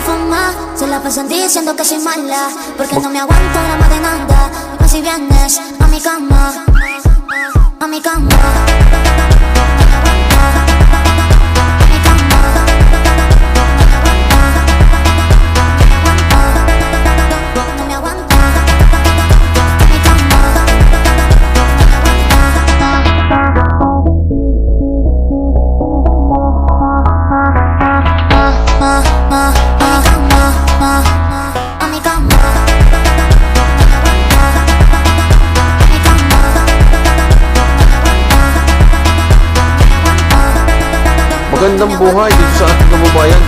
fama, se la pasan diciendo que soy mala, porque no me aguanto drama de nada. Y más si vienes a mi cama, a mi cama. Magandang buhay dito sa ating kababayan